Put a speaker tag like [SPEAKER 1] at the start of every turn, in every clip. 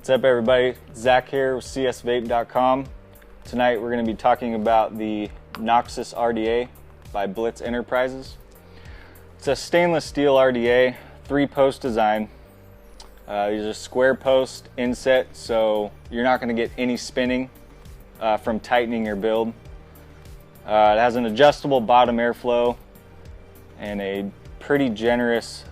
[SPEAKER 1] What's up, everybody? Zach here with CSVAPE.com. Tonight we're going to be talking about the Noxus RDA by Blitz Enterprises. It's a stainless steel RDA, 3-post design. These are square post inset, so you're not going to get any spinning from tightening your build. It has an adjustable bottom airflow and a pretty generous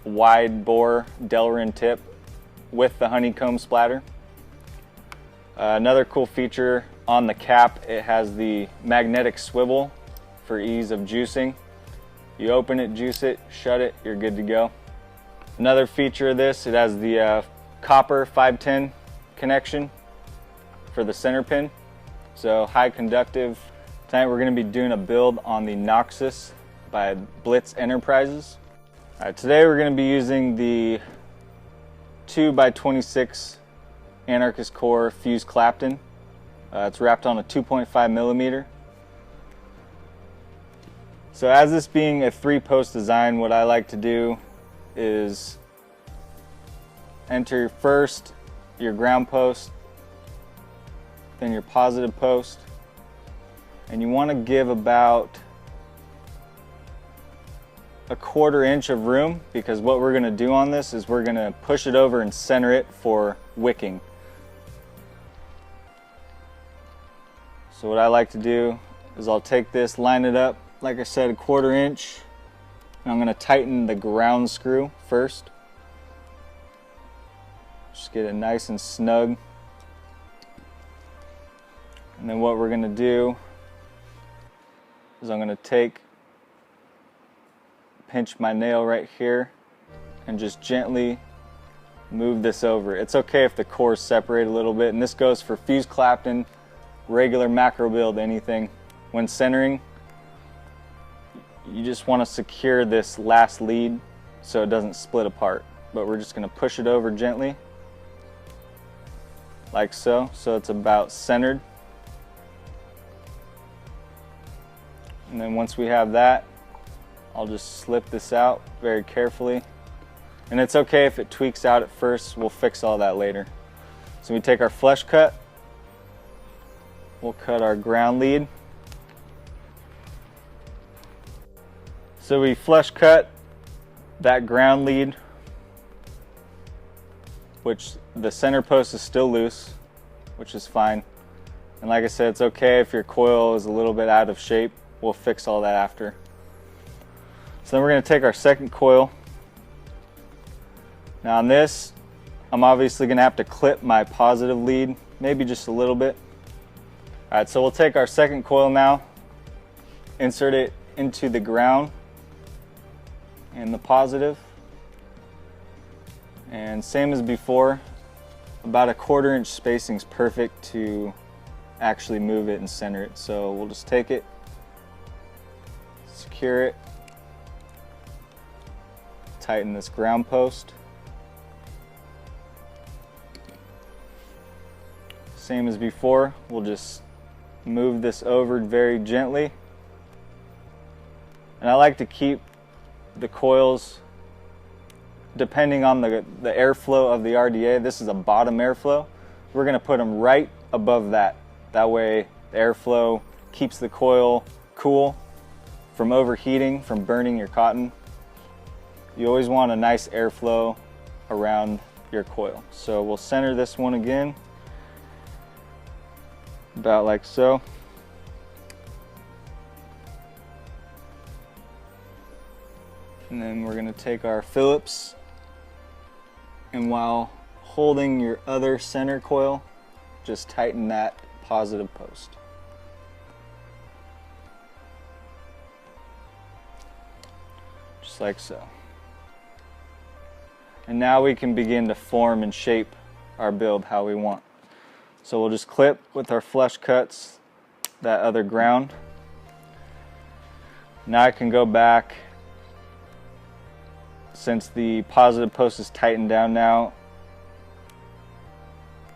[SPEAKER 1] wide bore delrin tip with the honeycomb splatter. Another cool feature on the cap, it has the magnetic swivel for ease of juicing. You open it, juice it, shut it, you're good to go. Another feature of this, it has the copper 510 connection for the center pin, so high conductive. Tonight we're going to be doing a build on the Noxus by Blitz Enterprises. Today we're going to be using the 2x26 Anarchist core fused Clapton. It's wrapped on a 2.5 millimeter. So as this being a 3-post design, what I like to do is enter first your ground post, then your positive post, and you want to give about a 1/4 inch of room, because what we're going to do on this is we're going to push it over and center it for wicking. So what I like to do is I'll take this, line it up, like I said, a 1/4 inch, and I'm going to tighten the ground screw first. Just get it nice and snug. And then what we're going to do is I'm going to pinch my nail right here and just gently move this over. It's okay if the cores separate a little bit, and this goes for fused Clapton, regular macro build, anything. When centering, you just want to secure this last lead so it doesn't split apart. But we're just going to push it over gently, like so, so it's about centered. And then once we have that, I'll just slip this out very carefully. And it's okay if it tweaks out at first, we'll fix all that later. So we take our flush cut, we'll cut our ground lead. So we flush cut that ground lead, which the center post is still loose, which is fine. And like I said, it's okay if your coil is a little bit out of shape, we'll fix all that after. So then we're going to take our second coil. Now on this, I'm obviously going to have to clip my positive lead, maybe just a little bit. Alright, so we'll take our second coil now, insert it into the ground and the positive. And same as before, about a 1/4 inch spacing is perfect to actually move it and center it. So we'll just take it, secure it, tighten this ground post. Same as before, we'll just move this over very gently. And I like to keep the coils, depending on the airflow of the RDA, this is a bottom airflow, we're going to put them right above that. That way the airflow keeps the coil cool from overheating, from burning your cotton. You always want a nice airflow around your coil. So we'll center this one again, about like so. And then we're going to take our Phillips, and while holding your other center coil, just tighten that positive post. Just like so. And now we can begin to form and shape our build how we want. So we'll just clip with our flush cuts that other ground. Now I can go back, since the positive post is tightened down now,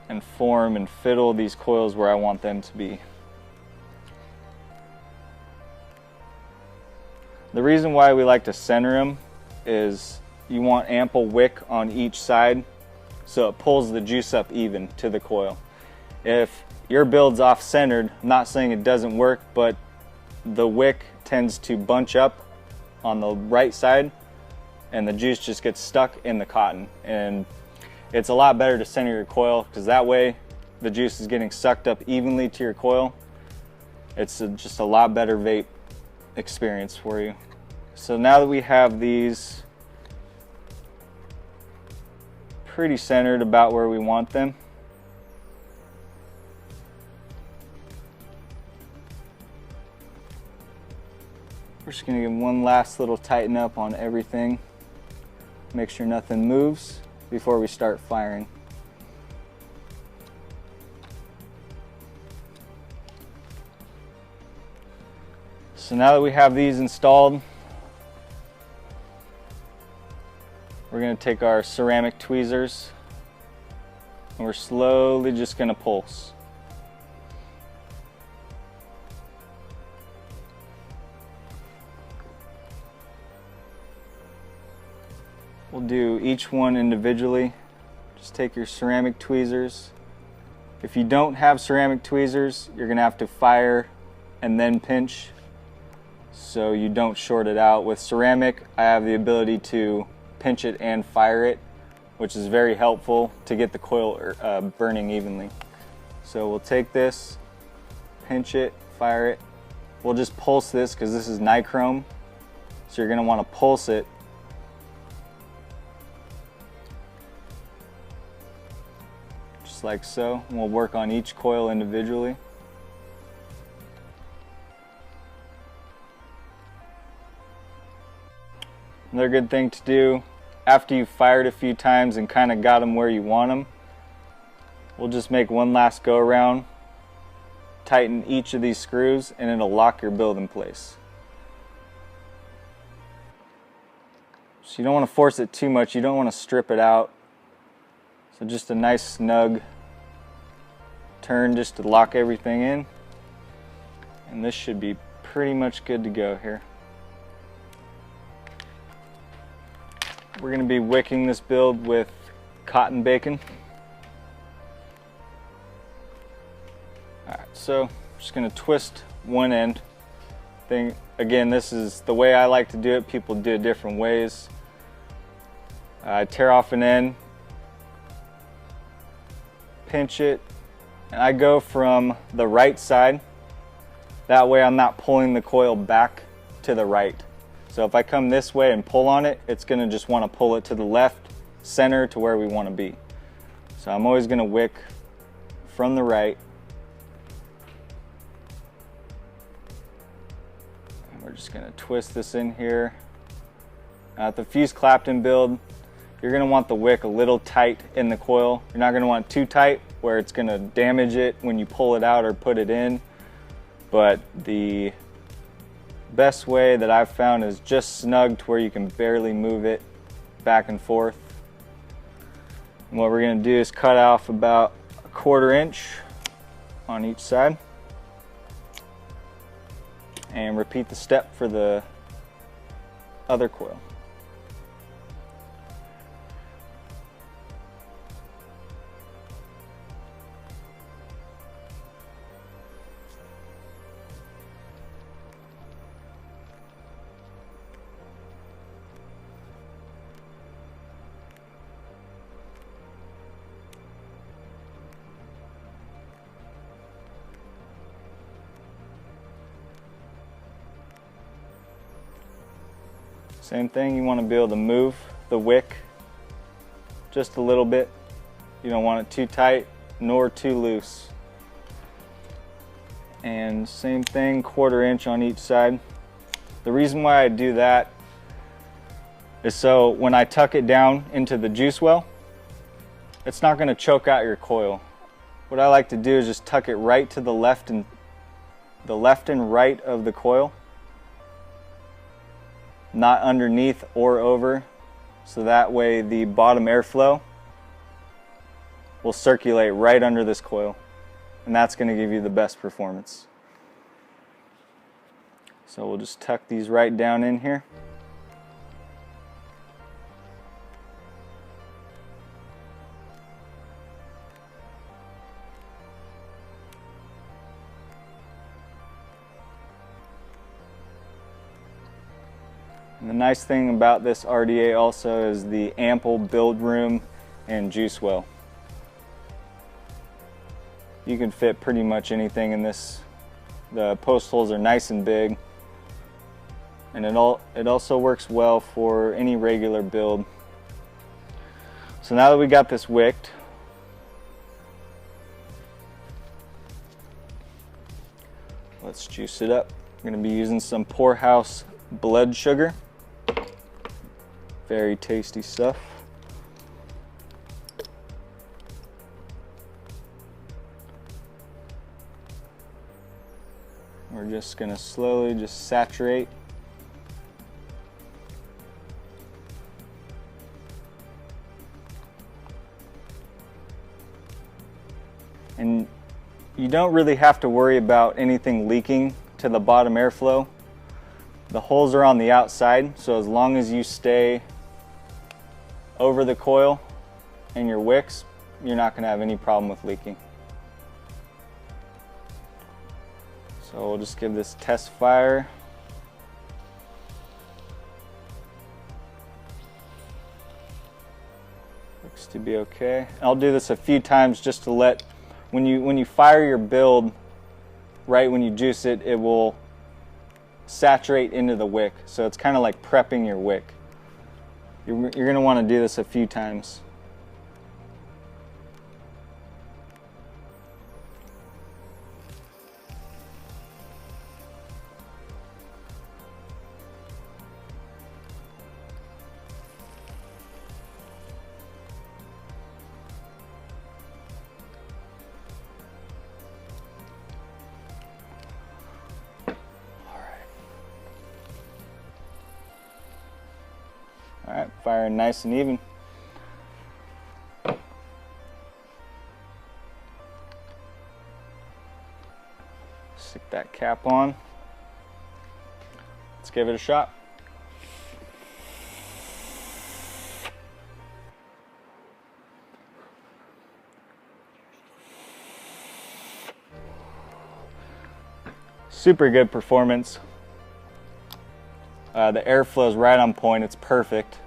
[SPEAKER 1] and form and fiddle these coils where I want them to be. The reason why we like to center them is you want ample wick on each side, so it pulls the juice up even to the coil. If your build's off-centered, I'm not saying it doesn't work, but the wick tends to bunch up on the right side and the juice just gets stuck in the cotton. And it's a lot better to center your coil, because that way the juice is getting sucked up evenly to your coil. It's just a lot better vape experience for you. So now that we have these pretty centered about where we want them, we're just going to give one last little tighten up on everything. Make sure nothing moves before we start firing. So now that we have these installed, we're going to take our ceramic tweezers and we're slowly just going to pulse. We'll do each one individually. Just take your ceramic tweezers. If you don't have ceramic tweezers, you're going to have to fire and then pinch so you don't short it out. With ceramic, I have the ability to pinch it and fire it, which is very helpful to get the coil burning evenly. So we'll take this, pinch it, fire it. We'll just pulse this because this is nichrome, so you're going to want to pulse it. Just like so. And we'll work on each coil individually. Another good thing to do after you've fired a few times and kind of got them where you want them, we'll just make one last go around, tighten each of these screws, and it'll lock your build in place. So you don't want to force it too much, you don't want to strip it out. So just a nice snug turn just to lock everything in, and this should be pretty much good to go here. We're going to be wicking this build with cotton bacon. Alright, so I'm just going to twist one end. Again, this is the way I like to do it. People do it different ways. I tear off an end, pinch it, and I go from the right side. That way I'm not pulling the coil back to the right. So if I come this way and pull on it, it's going to just want to pull it to the left, center, to where we want to be. So I'm always going to wick from the right. And we're just going to twist this in here. At the fuse Clapton build, you're going to want the wick a little tight in the coil. You're not going to want it too tight where it's going to damage it when you pull it out or put it in. But the best way that I've found is just snug to where you can barely move it back and forth. And what we're going to do is cut off about 1/4 inch on each side and repeat the step for the other coil. Same thing, you want to be able to move the wick just a little bit. You don't want it too tight nor too loose. And same thing, 1/4 inch on each side. The reason why I do that is so when I tuck it down into the juice well, it's not going to choke out your coil. What I like to do is just tuck it right to the left and right of the coil, not underneath or over, so that way the bottom airflow will circulate right under this coil, and that's going to give you the best performance. So we'll just tuck these right down in here. And the nice thing about this RDA also is the ample build room and juice well. You can fit pretty much anything in this. The post holes are nice and big, and it also works well for any regular build. So now that we got this wicked, let's juice it up. We're going to be using some Poorhouse blood sugar. Very tasty stuff. We're just going to slowly just saturate. And you don't really have to worry about anything leaking to the bottom airflow. The holes are on the outside, so as long as you stay over the coil and your wicks, you're not going to have any problem with leaking. So we'll just give this test fire. Looks to be okay. I'll do this a few times just to let, when you fire your build, right when you juice it, it will saturate into the wick. So it's kind of like prepping your wick. You're going to want to do this a few times. All right, firing nice and even. Stick that cap on. Let's give it a shot. Super good performance. The airflow is right on point, it's perfect.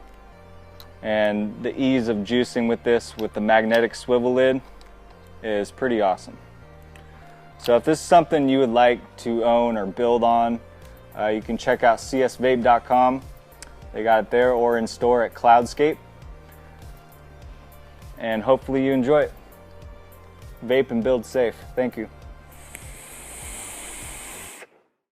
[SPEAKER 1] And the ease of juicing with this, with the magnetic swivel lid, is pretty awesome. So if this is something you would like to own or build on, you can check out CSVAPE.com. They got it there, or in store at Cloudscape. And hopefully you enjoy it. Vape and build safe. Thank you.